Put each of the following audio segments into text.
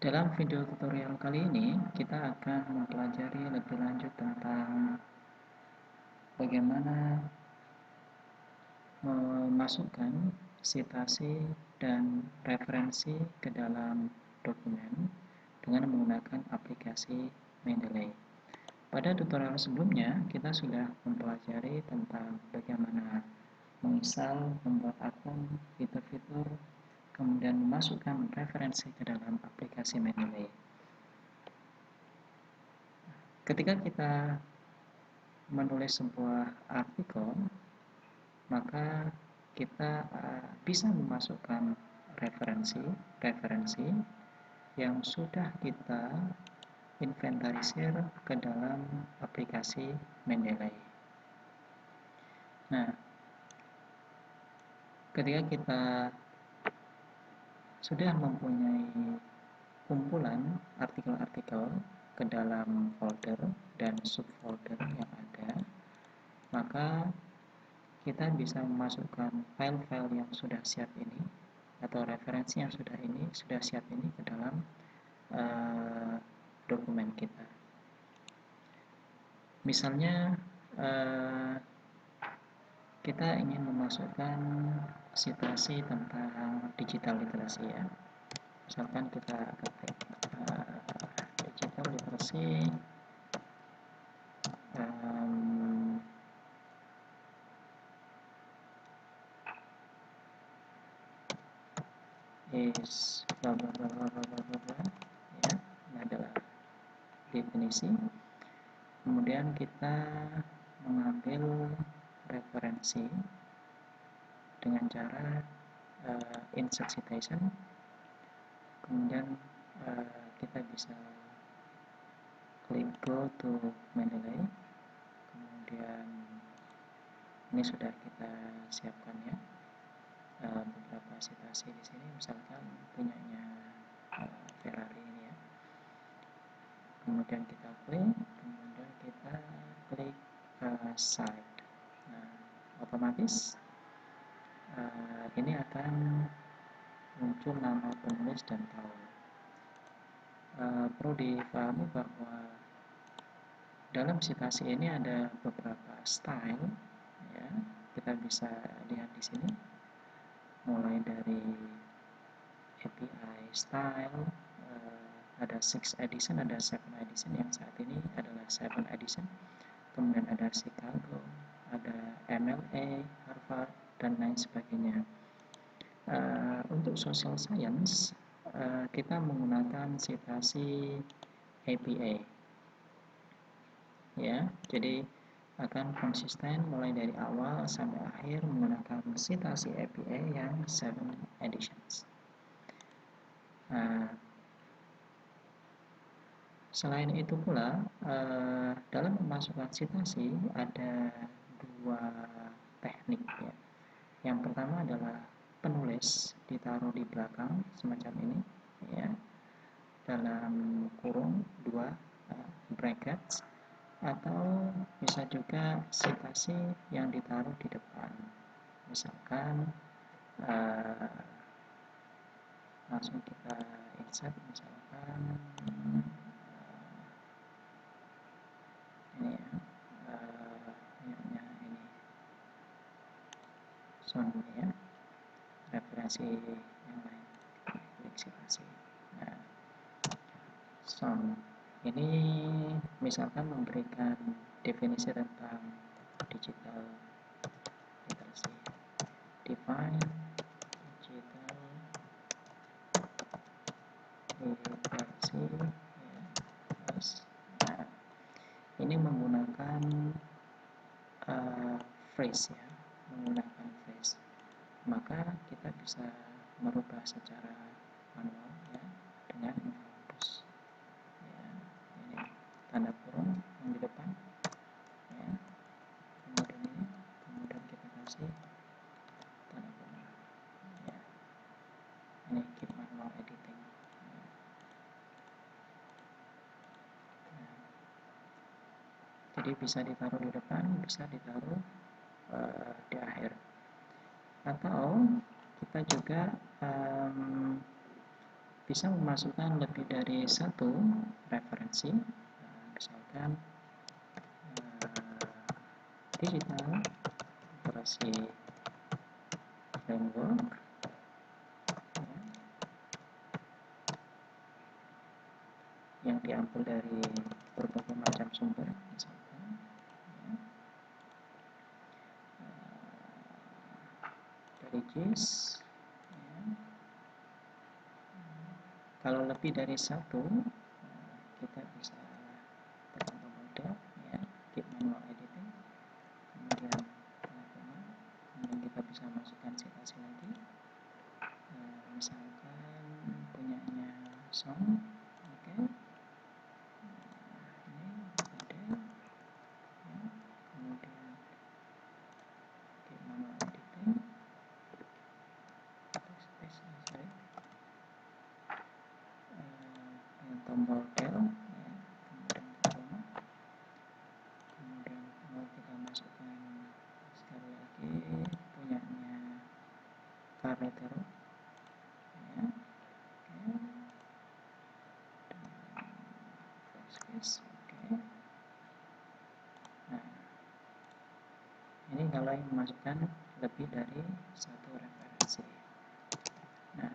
Dalam video tutorial kali ini, kita akan mempelajari lebih lanjut tentang bagaimana memasukkan sitasi dan referensi ke dalam dokumen dengan menggunakan aplikasi Mendeley. Pada tutorial sebelumnya, kita sudah mempelajari tentang bagaimana menginstal, membuat akun, fitur-fitur, kemudian memasukkan referensi ke dalam aplikasi Mendeley. Ketika kita menulis sebuah artikel, maka kita bisa memasukkan referensi yang sudah kita inventarisir ke dalam aplikasi Mendeley. Nah, ketika kita sudah mempunyai kumpulan artikel-artikel ke dalam folder dan subfolder yang ada, maka kita bisa memasukkan file-file yang sudah siap ini atau referensi yang sudah siap ini ke dalam dokumen kita. Misalnya kita ingin memasukkan citasi tentang digital literasi ya. Misalkan kita ketik digital literasi is bla bla bla bla bla bla bla ya, ini adalah definisi. Kemudian kita mengambil referensi dengan cara insert citation. Kemudian kita bisa klik go to Mendeley. Kemudian ini sudah kita siapkan ya, beberapa citasi di sini, misalkan punyanya Ferrari ini ya. Kemudian kita klik, kemudian kita klik cite. Nah, otomatis ini akan muncul nama penulis dan tahun. Perlu dipahami bahwa dalam citasi ini ada beberapa style ya. Kita bisa lihat di sini mulai dari API style, ada 6 edition, ada 7 edition, yang saat ini adalah 7 edition. Kemudian ada Chicago, ada MLA, Harvard, dan lain sebagainya. Untuk social science, kita menggunakan citasi APA ya, jadi akan konsisten mulai dari awal sampai akhir menggunakan citasi APA yang 7 editions. Selain itu pula, dalam memasukkan citasi ada dua teknik ya. Yang pertama adalah penulis ditaruh di belakang semacam ini ya, dalam kurung 2 brackets, atau bisa juga citasi yang ditaruh di depan. Misalkan langsung kita insert, misalkan ini ya, ini sound ya, referensi yang lain, klik citasi. Nah, sound ini misalkan memberikan definisi tentang digital literasi. Define digital literasi ya, nah, ini menggunakan phrase ya, menggunakan phrase. Maka kita bisa merubah secara manual ya dengan infobus ya, ini tanda kurung yang di depan ya, kemudian ini, kemudian kita kasih tanda kurung ya, ini keep manual editing ya. Nah, jadi bisa ditaruh di depan, bisa ditaruh di akhir, atau kita juga bisa memasukkan lebih dari satu referensi, misalkan digital literacy framework, yang diambil dari berbagai macam sumber, misalkan dari JIS. Kalau lebih dari satu, kita bisa tekan tombol Del, keep manual editing, kemudian kemudian kita bisa masukkan citasi lagi, misalkan punyanya Song, oke. Ini Del, kemudian keep manual editing, dengan tombol Del, kemudian mau kita masukkan sekali lagi punyanya Carretero, oke. Nah, ini kalau yang memasukkan lebih dari satu referensi. Nah,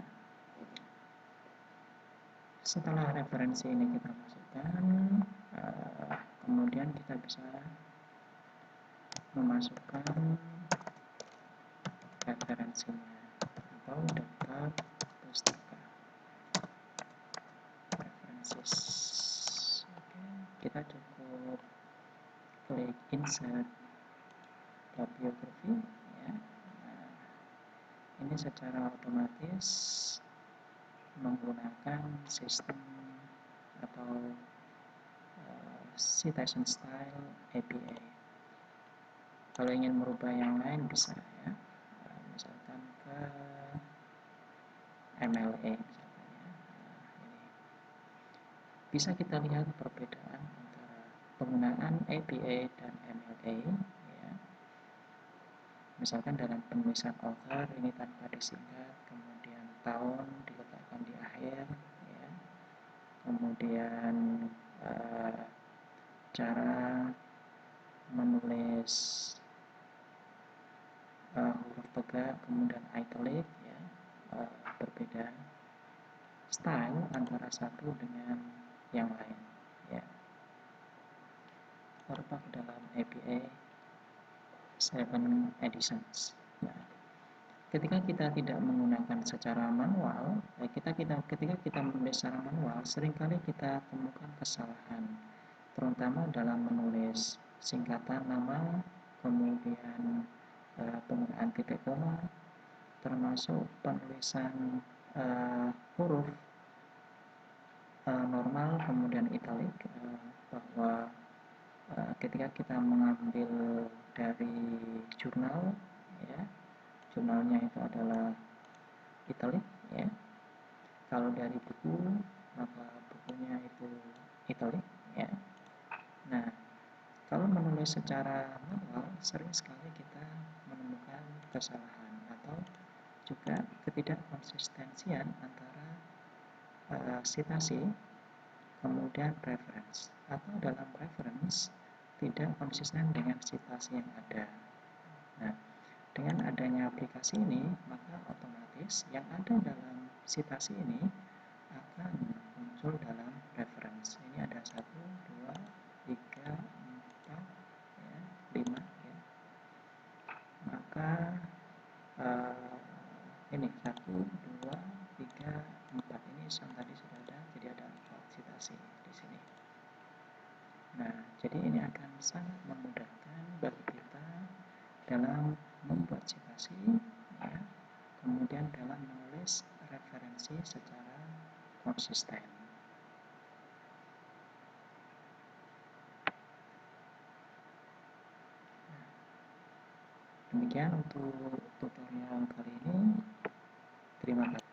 setelah referensi ini kita masukkan, kemudian kita bisa memasukkan referensinya atau daftar pustaka references. Oke, kita cukup klik insert bibliography, ini secara otomatis menggunakan sistem atau citation style APA. Kalau ingin merubah yang lain bisa, misalkan ke MLA misalkan, ini bisa kita lihat perbedaan antara penggunaan APA dan MLA, misalkan dalam penulisan author ini tanpa disingkat, kemudian tahun diletakkan di akhir, kemudian cara menulis huruf tegak kemudian italic, berbeda style antara satu dengan yang lain, terdapat dalam APA 7 editions. Nah, ketika kita tidak menggunakan secara manual, ketika kita menulis secara manual, seringkali kita temukan kesalahan, terutama dalam menulis singkatan nama, kemudian penggunaan titik koma, termasuk penulisan huruf normal kemudian italic, bahwa ketika kita mengambil dari jurnal, jurnalnya itu adalah italic, kalau dari buku maka bukunya itu italic, Nah, kalau menulis secara manual sering sekali kita menemukan kesalahan atau juga ketidakkonsistensian antara citasi kemudian reference, atau dalam reference tidak konsisten dengan citasi yang ada. Nah, dengan adanya aplikasi ini, maka otomatis yang ada dalam citasi ini akan muncul dalam reference. Ini ada 1, 2, 3, 4, 5, maka ini 1, 2, 3, 4 ini tadi sudah ada, jadi ada 4 citasi di sini. Nah, jadi ini akan sangat memudahkan bagi kita dalam membuat citasi, kemudian dalam menulis referensi secara konsisten. Demikian untuk tutorial kali ini. Terima kasih.